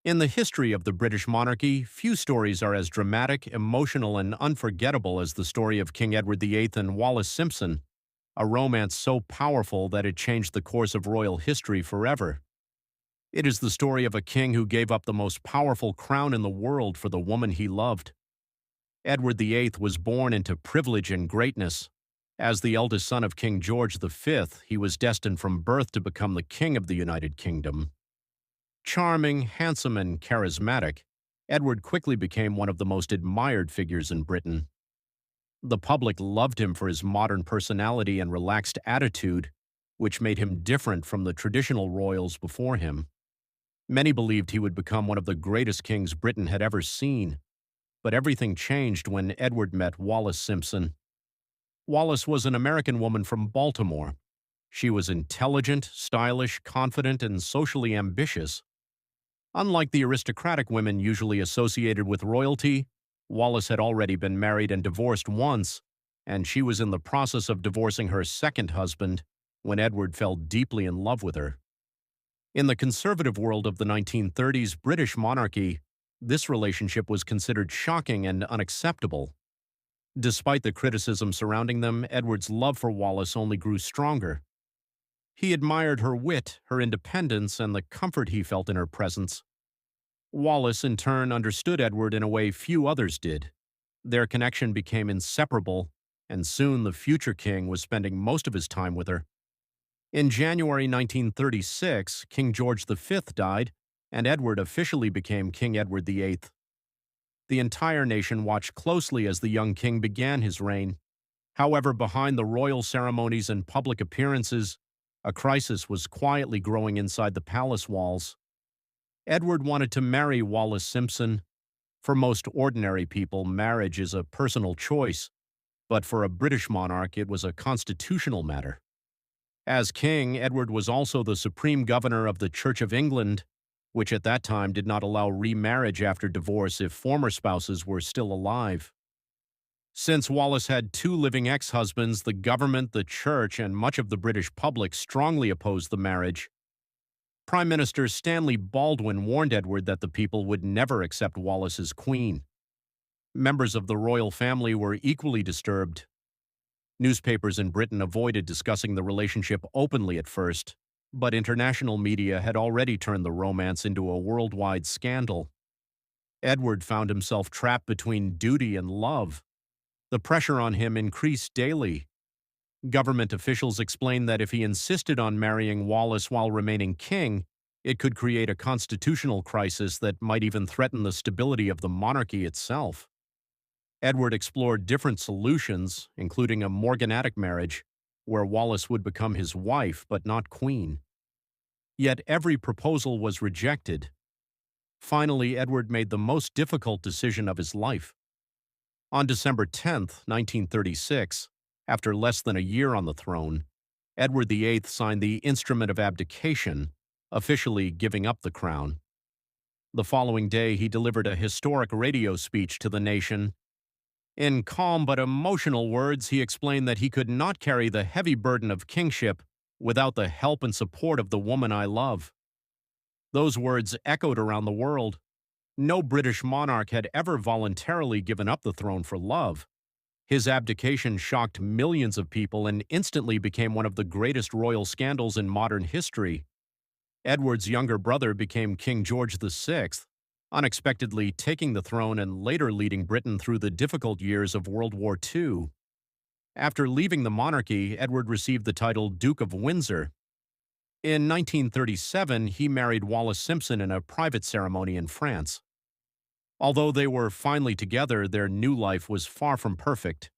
In the history of the British monarchy, few stories are as dramatic, emotional, and unforgettable as the story of King Edward VIII and Wallis Simpson, a romance so powerful that it changed the course of royal history forever. It is the story of a king who gave up the most powerful crown in the world for the woman he loved. Edward VIII was born into privilege and greatness. As the eldest son of King George V, he was destined from birth to become the king of the United Kingdom. Charming, handsome, and charismatic, Edward quickly became one of the most admired figures in Britain. The public loved him for his modern personality and relaxed attitude, which made him different from the traditional royals before him. Many believed he would become one of the greatest kings Britain had ever seen, but everything changed when Edward met Wallis Simpson. Wallis was an American woman from Baltimore. She was intelligent, stylish, confident, and socially ambitious. Unlike the aristocratic women usually associated with royalty, Wallis had already been married and divorced once, and she was in the process of divorcing her second husband when Edward fell deeply in love with her. In the conservative world of the 1930s British monarchy, this relationship was considered shocking and unacceptable. Despite the criticism surrounding them, Edward's love for Wallis only grew stronger. He admired her wit, her independence, and the comfort he felt in her presence. Wallis, in turn, understood Edward in a way few others did. Their connection became inseparable, and soon the future king was spending most of his time with her. In January 1936, King George V died, and Edward officially became King Edward VIII. The entire nation watched closely as the young king began his reign. However, behind the royal ceremonies and public appearances, a crisis was quietly growing inside the palace walls. Edward wanted to marry Wallis Simpson. For most ordinary people, marriage is a personal choice, but for a British monarch, it was a constitutional matter. As king, Edward was also the supreme governor of the Church of England, which at that time did not allow remarriage after divorce if former spouses were still alive. Since Wallis had two living ex-husbands, the government, the church, and much of the British public strongly opposed the marriage. Prime Minister Stanley Baldwin warned Edward that the people would never accept Wallis as queen. Members of the royal family were equally disturbed. Newspapers in Britain avoided discussing the relationship openly at first, but international media had already turned the romance into a worldwide scandal. Edward found himself trapped between duty and love. The pressure on him increased daily. Government officials explained that if he insisted on marrying Wallis while remaining king, it could create a constitutional crisis that might even threaten the stability of the monarchy itself. Edward explored different solutions, including a morganatic marriage, where Wallis would become his wife but not queen. Yet every proposal was rejected. Finally, Edward made the most difficult decision of his life. On December 10, 1936, after less than a year on the throne, Edward VIII signed the Instrument of Abdication, officially giving up the crown. The following day, he delivered a historic radio speech to the nation. In calm but emotional words, he explained that he could not carry the heavy burden of kingship without the help and support of the woman I love. Those words echoed around the world. No British monarch had ever voluntarily given up the throne for love. His abdication shocked millions of people and instantly became one of the greatest royal scandals in modern history. Edward's younger brother became King George VI, unexpectedly taking the throne and later leading Britain through the difficult years of World War II. After leaving the monarchy, Edward received the title Duke of Windsor. In 1937, he married Wallis Simpson in a private ceremony in France. Although they were finally together, their new life was far from perfect.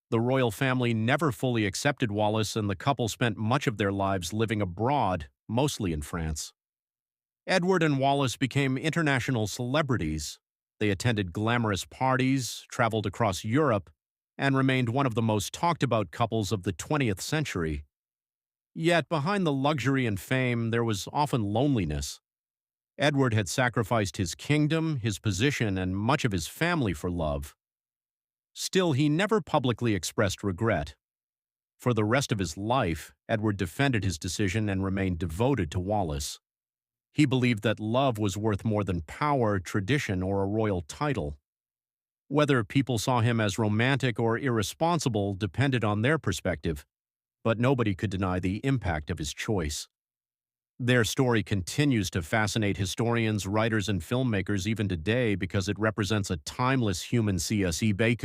The royal family never fully accepted Wallis, and the couple spent much of their lives living abroad, mostly in France. Edward and Wallis became international celebrities. They attended glamorous parties, traveled across Europe, and remained one of the most talked-about couples of the 20th century. Yet behind the luxury and fame, there was often loneliness. Edward had sacrificed his kingdom, his position, and much of his family for love. Still, he never publicly expressed regret. For the rest of his life, Edward defended his decision and remained devoted to Wallis. He believed that love was worth more than power, tradition, or a royal title. Whether people saw him as romantic or irresponsible depended on their perspective, but nobody could deny the impact of his choice. Their story continues to fascinate historians, writers, and filmmakers even today because it represents a timeless human CSE Baku.